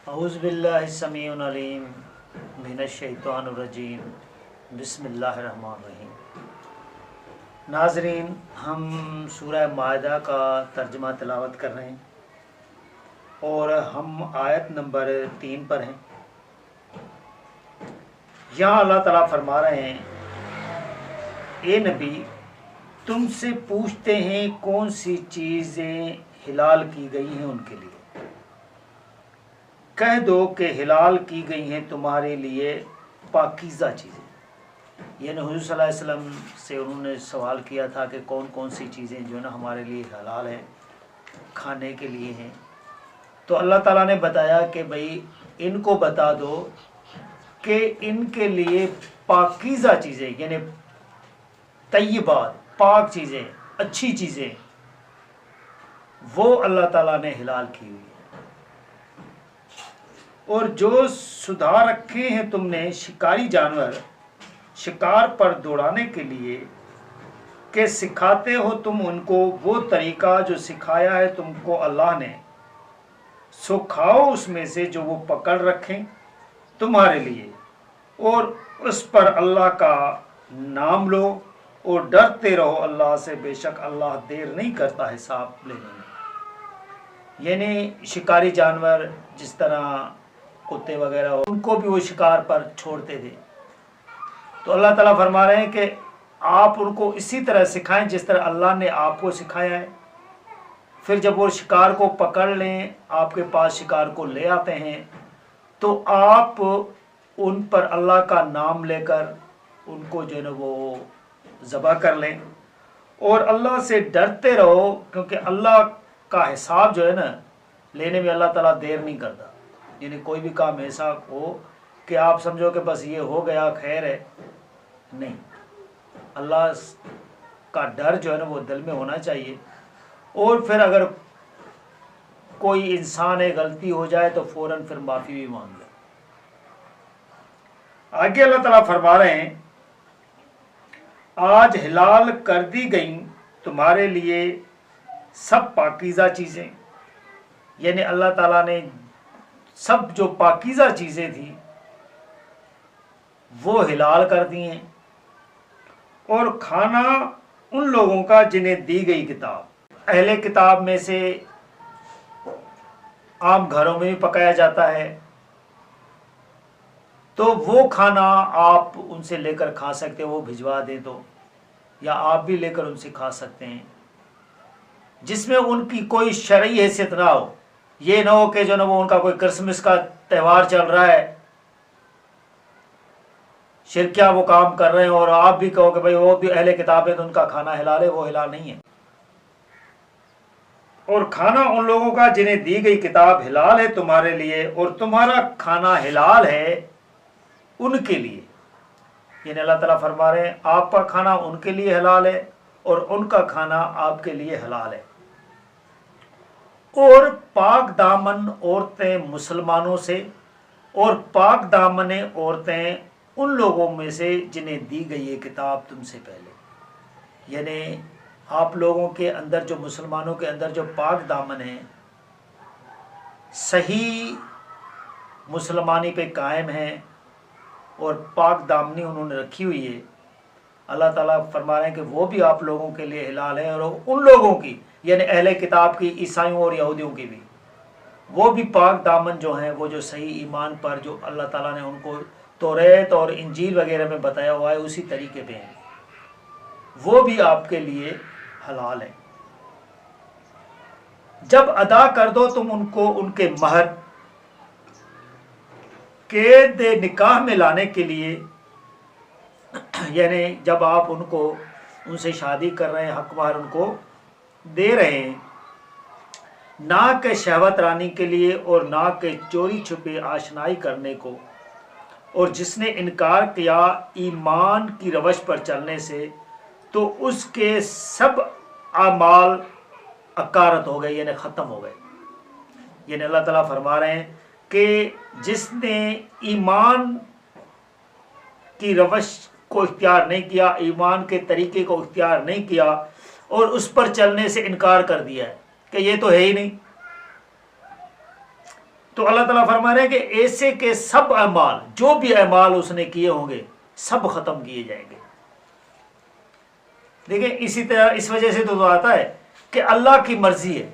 अऊज़ु बिल्लाहि समीउल अलीम मिनश शैतानिर रजीम बिस्मिल्लाहिर्रहमानिर्रहीम। नाज़रीन, हम सूरह माइदा का तर्जुमा तिलावत कर रहे हैं और हम आयत नंबर 3 पर हैं। यहाँ अल्लाह ताला फरमा रहे हैं, ए नबी, तुमसे पूछते हैं कौन सी चीज़ें हिलाल की गई हैं उनके लिए। कह दो कि हिलाल की गई हैं तुम्हारे लिए पाकीज़ा चीज़ें। यानी हुज़ूर सल्लल्लाहु अलैहि वसल्लम से उन्होंने सवाल किया था कि कौन कौन सी चीज़ें जो है ना हमारे लिए हलाल हैं, खाने के लिए हैं। तो अल्लाह ताला ने बताया कि भाई इनको बता दो कि इनके लिए पाकीज़ा चीज़ें यानी तय्यबात, पाक चीज़ें, अच्छी चीज़ें, वो अल्लाह ताला ने हिलाल की हुई है। और जो सुधार रखे हैं तुमने शिकारी जानवर शिकार पर दौड़ाने के लिए, कि सिखाते हो तुम उनको वो तरीका जो सिखाया है तुमको अल्लाह ने, सो खाओ उसमें से जो वो पकड़ रखें तुम्हारे लिए, और उस पर अल्लाह का नाम लो और डरते रहो अल्लाह से, बेशक अल्लाह देर नहीं करता हिसाब लेने में। यानी शिकारी जानवर जिस तरह कुत्ते वगैरह हो, उनको भी वो शिकार पर छोड़ते थे। तो अल्लाह ताला फरमा रहे हैं कि आप उनको इसी तरह सिखाएं जिस तरह अल्लाह ने आपको सिखाया है। फिर जब वो शिकार को पकड़ लें, आपके पास शिकार को ले आते हैं, तो आप उन पर अल्लाह का नाम लेकर उनको जो है ना वो ज़बह कर लें और अल्लाह से डरते रहो, क्योंकि अल्लाह का हिसाब जो है ना लेने में अल्लाह ताला देर नहीं करता। यानी कोई भी काम ऐसा हो कि आप समझो कि बस ये हो गया खैर है, नहीं, अल्लाह का डर जो है ना वो दिल में होना चाहिए। और फिर अगर कोई इंसान है गलती हो जाए तो फौरन फिर माफ़ी भी मांग ले। आगे अल्लाह ताला फरमा रहे हैं, आज हिलाल कर दी गई तुम्हारे लिए सब पाकीज़ा चीज़ें। यानी अल्लाह ताला ने सब जो पाकीज़ा चीज़ें थी वो हिलाल कर दी हैं, और खाना उन लोगों का जिन्हें दी गई किताब। अहले किताब में से आम घरों में भी पकाया जाता है, तो वो खाना आप उनसे लेकर खा सकते हो, वो भिजवा दें तो, या आप भी लेकर उनसे खा सकते हैं, जिसमें उनकी कोई शरई हैसियत ना हो। ये ना हो कि जो ना वो उनका कोई क्रिसमस का त्यौहार चल रहा है, शिरकिया वो काम कर रहे हैं, और आप भी कहो कि भाई वो भी अहले किताब है तो उनका खाना हिलाल है, वो हिलाल नहीं है। और खाना उन लोगों का जिन्हें दी गई किताब हिलाल है तुम्हारे लिए, और तुम्हारा खाना हिलाल है उनके लिए। यानी अल्लाह ताला फरमा रहे हैं आपका खाना उनके लिए हलाल है और उनका खाना आपके लिए हलाल है। और पाक दामन औरतें मुसलमानों से, और पाक दामने औरतें उन लोगों में से जिन्हें दी गई है किताब तुमसे पहले। यानी आप लोगों के अंदर, जो मुसलमानों के अंदर जो पाक दामन है, सही मुसलमानी पे कायम है और पाक दामनी उन्होंने रखी हुई है, अल्लाह ताला फरमा रहे हैं कि वो भी आप लोगों के लिए हिलाल है, और उन लोगों की यानी अहले किताब की, ईसाइयों और यहूदियों की भी, वो भी पाक दामन जो हैं, वो जो सही ईमान पर जो अल्लाह ताला ने उनको तौरात और इंजील वगैरह में बताया हुआ है उसी तरीके पे हैं, वो भी आपके लिए हलाल है। जब अदा कर दो तुम उनको उनके महर, कैद निकाह में लाने के लिए, यानी जब आप उनको उनसे शादी कर रहे हैं, हक महर उनको दे रहे हैं, ना के शहवत रानी के लिए और ना के चोरी छुपे आशनाई करने को। और जिसने इनकार किया ईमान की रवश पर चलने से, तो उसके सब अमाल अकारत हो गए, यानी ख़त्म हो गए। यानी अल्लाह ताला फरमा रहे हैं कि जिसने ईमान की रवश को इख्तियार नहीं किया, ईमान के तरीके को इख्तियार नहीं किया और उस पर चलने से इनकार कर दिया है कि ये तो है ही नहीं, تو اللہ تعالیٰ فرما رہے ہیں کہ ایسے کے سب اعمال، جو بھی اعمال اس نے کیے ہوں گے، سب ختم کیے جائیں گے۔ دیکھیں اسی طرح اس وجہ سے تو آتا ہے کہ اللہ کی مرضی ہے۔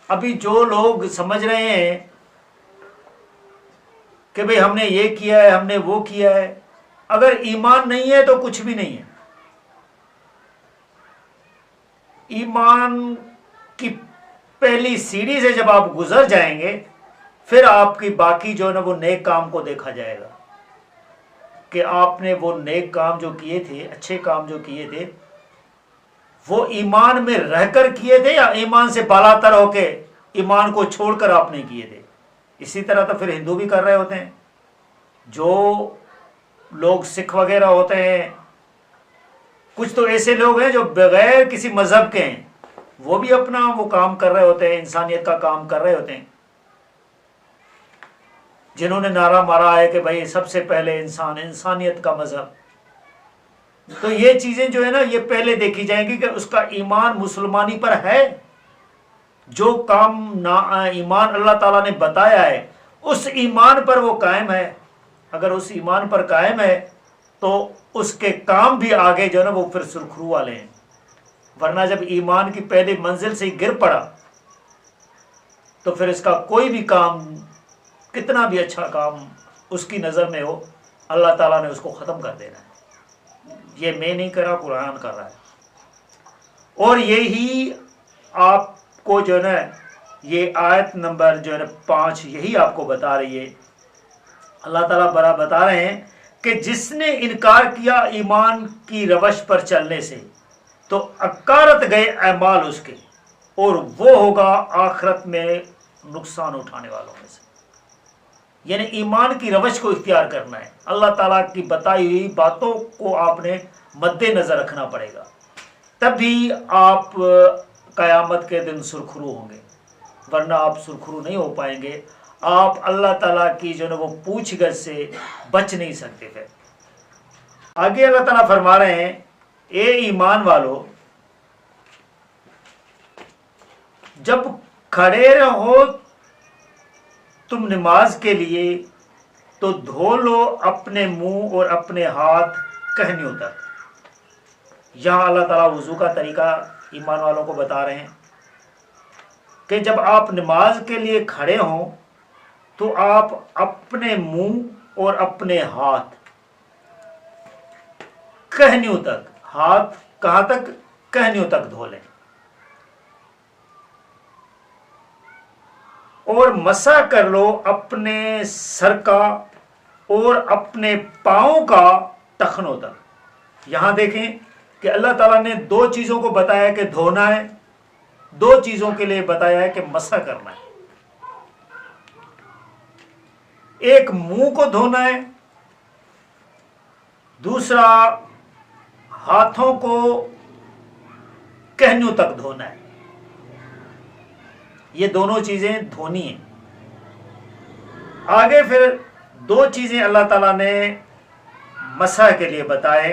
ابھی جو لوگ سمجھ رہے ہیں کہ بھئی ہم نے یہ کیا ہے، ہم نے وہ کیا ہے، اگر ایمان نہیں ہے تو کچھ بھی نہیں ہے۔ ایمان کی پہلی سیڑھی سے جب آپ گزر جائیں گے، پھر آپ کی باقی جو ہے نا وہ نیک کام کو دیکھا جائے گا کہ آپ نے وہ نیک کام جو کیے تھے، اچھے کام جو کیے تھے، وہ ایمان میں رہ کر کیے تھے یا ایمان سے بالا تر ہو کے ایمان کو چھوڑ کر آپ نے کیے تھے۔ اسی طرح تو پھر ہندو بھی کر رہے ہوتے ہیں، جو لوگ سکھ وغیرہ ہوتے ہیں، کچھ تو ایسے لوگ ہیں جو بغیر کسی مذہب کے ہیں، وہ بھی اپنا وہ کام کر رہے ہوتے ہیں، انسانیت کا کام کر رہے ہوتے ہیں، جنہوں نے نعرہ مارا ہے کہ بھائی سب سے پہلے انسان، انسانیت کا مذہب۔ تو یہ چیزیں جو ہے نا یہ پہلے دیکھی جائیں گی کہ اس کا ایمان مسلمانی پر ہے۔ جو کام ایمان اللہ تعالیٰ نے بتایا ہے اس ایمان پر وہ قائم ہے۔ اگر اس ایمان پر قائم ہے تو اس کے کام بھی آگے جو ہے نا وہ پھر سرخرو والے ہیں، ورنہ جب ایمان کی پہلی منزل سے ہی گر پڑا تو پھر اس کا کوئی بھی کام، کتنا بھی اچھا کام اس کی نظر میں ہو، اللہ تعالیٰ نے اس کو ختم کر دینا ہے۔ یہ میں نہیں کر رہا، قرآن کر رہا ہے۔ اور یہی آپ کو جو ہے نا یہ آیت نمبر جو ہے نا 5 یہی آپ کو بتا رہی ہے۔ اللہ تعالیٰ بڑا بتا رہے ہیں کہ جس نے انکار کیا ایمان کی روش پر چلنے سے تو اکارت گئے اعمال اس کے، اور وہ ہوگا آخرت میں نقصان اٹھانے والوں میں سے۔ یعنی ایمان کی روش کو اختیار کرنا ہے، اللہ تعالیٰ کی بتائی ہوئی باتوں کو آپ نے مد نظر رکھنا پڑے گا، تبھی آپ قیامت کے دن سرخرو ہوں گے، ورنہ آپ سرخرو نہیں ہو پائیں گے۔ آپ اللہ تعالیٰ کی جو ہے وہ پوچھ گچھ سے بچ نہیں سکتے تھے۔ آگے اللہ تعالیٰ فرما رہے ہیں، اے ایمان والو، جب کھڑے رہو تم نماز کے لیے تو دھو لو اپنے منہ اور اپنے ہاتھ کہنیوں تک۔ یہاں اللہ تعالیٰ وضو کا طریقہ ایمان والوں کو بتا رہے ہیں کہ جب آپ نماز کے لیے کھڑے ہوں تو آپ اپنے منہ اور اپنے ہاتھ کہنیوں تک، ہاتھ کہاں تک؟ کہنیوں تک دھو لیں، اور مسح کر لو اپنے سر کا اور اپنے پاؤں کا ٹخنوں تک۔ یہاں دیکھیں کہ اللہ تعالیٰ نے 2 چیزوں کو بتایا کہ دھونا ہے، 2 چیزوں کے لیے بتایا ہے کہ مسح کرنا ہے۔ ایک منہ کو دھونا ہے، دوسرا ہاتھوں کو کہنیوں تک دھونا ہے۔ یہ دونوں چیزیں دھونی ہیں۔ آگے پھر 2 چیزیں اللہ تعالیٰ نے مسح کے لیے بتائے،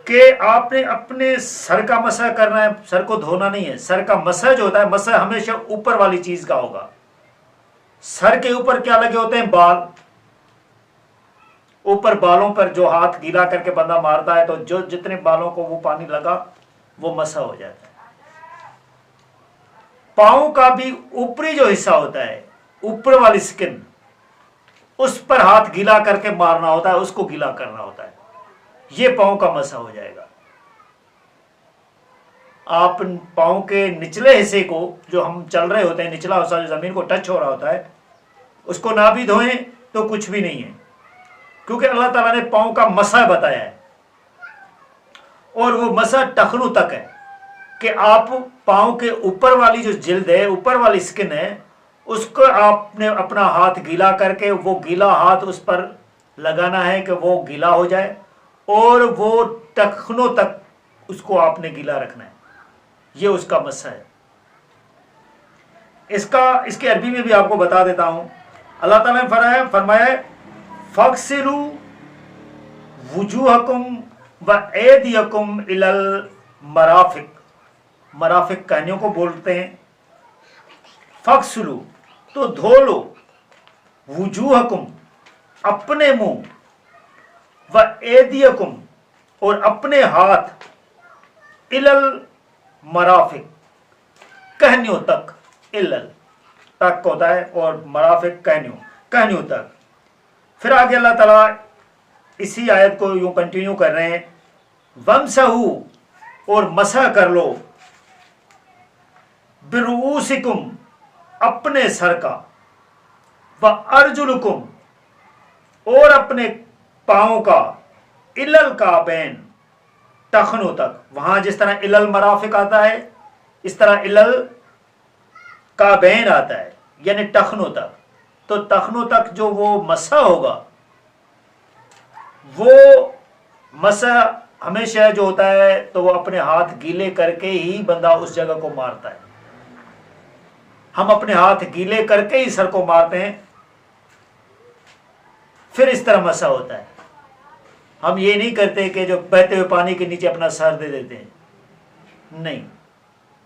کہ آپ نے اپنے سر کا مسح کرنا ہے، سر کو دھونا نہیں ہے۔ سر کا مسح جو ہوتا ہے، مسح ہمیشہ اوپر والی چیز کا ہوگا۔ سر کے اوپر کیا لگے ہوتے ہیں؟ بال۔ اوپر بالوں پر جو ہاتھ گیلا کر کے بندہ مارتا ہے تو جو جتنے بالوں کو وہ پانی لگا وہ مسح ہو جاتا ہے۔ پاؤں کا بھی اوپری جو حصہ ہوتا ہے، اوپر والی سکن، اس پر ہاتھ گیلا کر کے مارنا ہوتا ہے، اس کو گیلا کرنا ہوتا ہے، یہ پاؤں کا مسح ہو جائے گا۔ آپ پاؤں کے نچلے حصے کو جو ہم چل رہے ہوتے ہیں، نچلا حصہ جو زمین کو ٹچ ہو رہا ہوتا ہے، اس کو نہ بھی دھوئیں تو کچھ بھی نہیں ہے، کیونکہ اللہ تعالیٰ نے پاؤں کا مسح بتایا ہے، اور وہ مسح ٹخنوں تک ہے کہ آپ پاؤں کے اوپر والی جو جلد ہے، اوپر والی سکن ہے، اس کو آپ نے اپنا ہاتھ گیلا کر کے وہ گیلا ہاتھ اس پر لگانا ہے کہ وہ گیلا ہو جائے، اور وہ ٹخنوں تک اس کو آپ نے گیلا رکھنا ہے۔ یہ اس کا مسح ہے۔ اس کے عربی میں بھی آپ کو بتا دیتا ہوں۔ اللہ تعالیٰ نے فرمایا فَاغْسِلُوا وُجُوهَكُمْ وَأَيْدِيَكُمْ إِلَى الْمَرَافِقِ، मराफिक कहनियों को बोलते हैं। फक्सलू तो धो लो, वुजूहकुम अपने मुंह, व एदियकुम और अपने हाथ, इलल मराफिक कहनियों तक, इलल तक होता है और मराफिक कहनियों तक। फिर आगे अल्लाह ताला इसी आयत को यूं कंटिन्यू कर रहे हैं, वमसहू और मसह कर लो, बिरूसिकुम अपने सर का, व अर्जुलुकुम और अपने पांव का, इलल काबैन टखनों तक। वहां जिस तरह इलल मराफिक आता है इस तरह इलल काबैन आता है, यानी टखनों तक। तो टखनों तक जो वो मसा होगा, वो मसा हमेशा जो होता है तो वो अपने हाथ गीले करके ही बंदा उस जगह को मारता है। हम अपने हाथ गीले करके ही सर को मारते हैं, फिर इस तरह मसा होता है। हम ये नहीं करते कि जो बहते हुए पानी के नीचे अपना सर दे देते हैं, नहीं,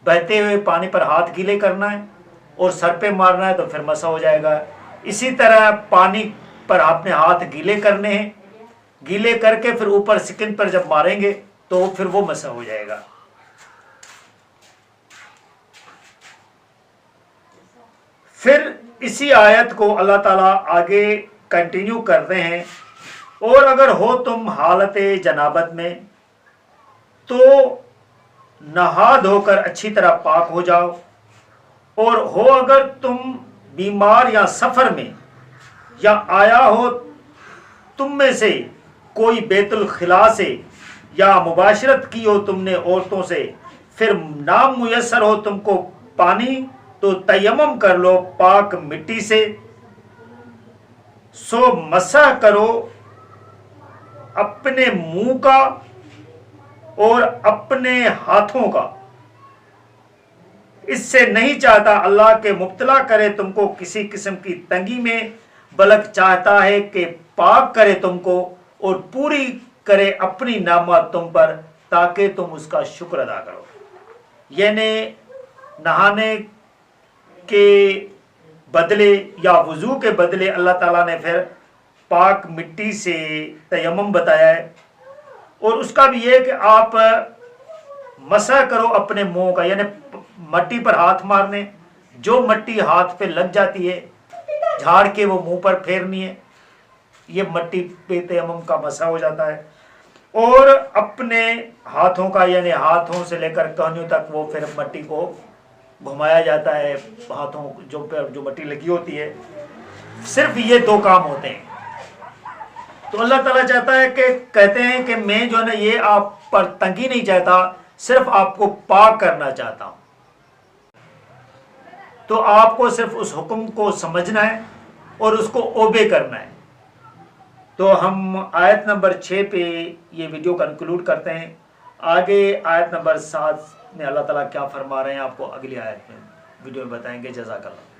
बहते हुए पानी पर हाथ गीले करना है और सर पे मारना है तो फिर मसा हो जाएगा। इसी तरह पानी पर अपने हाथ गीले करने हैं, गीले करके फिर ऊपर स्किन पर जब मारेंगे तो फिर वो मसा हो जाएगा। फिर इसी आयत को अल्लाह ताला आगे कंटिन्यू करते हैं, और अगर हो तुम हालत जनाबत में तो नहा धोकर अच्छी तरह पाक हो जाओ, और हो अगर तुम बीमार या सफर में, या आया हो तुम में से कोई बेतुल खिला से, या मुबाशरत की हो तुमने औरतों से, फिर नाम मुयस्सर हो तुमको पानी, तो तयम्मुम कर लो पाक मिट्टी से, सो मसह करो अपने मुंह का और अपने हाथों का। इससे नहीं चाहता अल्लाह के मुब्तला करे तुमको किसी किस्म की तंगी में, बल्कि चाहता है कि पाक करे तुमको और पूरी करे अपनी नामत तुम पर, ताकि तुम उसका शुक्र अदा करो। यानी नहाने के बदले या वजू के बदले अल्लाह ताला ने फिर पाक मिट्टी से तयम्मुम बताया है, और उसका भी ये कि आप मसा करो अपने मुंह का, यानी मट्टी पर हाथ मारने, जो मट्टी हाथ पे लग जाती है झाड़ के वो मुंह पर फेरनी है, ये मट्टी पे तयम्मुम का मसा हो जाता है। और अपने हाथों का, यानी हाथों से लेकर कहनियों तक वो फिर मट्टी को घुमाया जाता है, हाथों जो पर जो मट्टी लगी होती है। सिर्फ ये दो काम होते हैं। तो अल्लाह ताला चाहता है कि कहते हैं कि मैं जो है ना ये आप पर तंगी नहीं चाहता, सिर्फ आपको पाक करना चाहता हूं। तो आपको सिर्फ उस हुक्म को समझना है और उसको ओबे करना है। तो हम आयत नंबर 6 पे ये वीडियो कंक्लूड करते हैं। आगे आयत नंबर 7 में अल्लाह ताला क्या फरमा रहे हैं आपको अगली आयत में वीडियो में बताएंगे। जज़ाकल्लाह।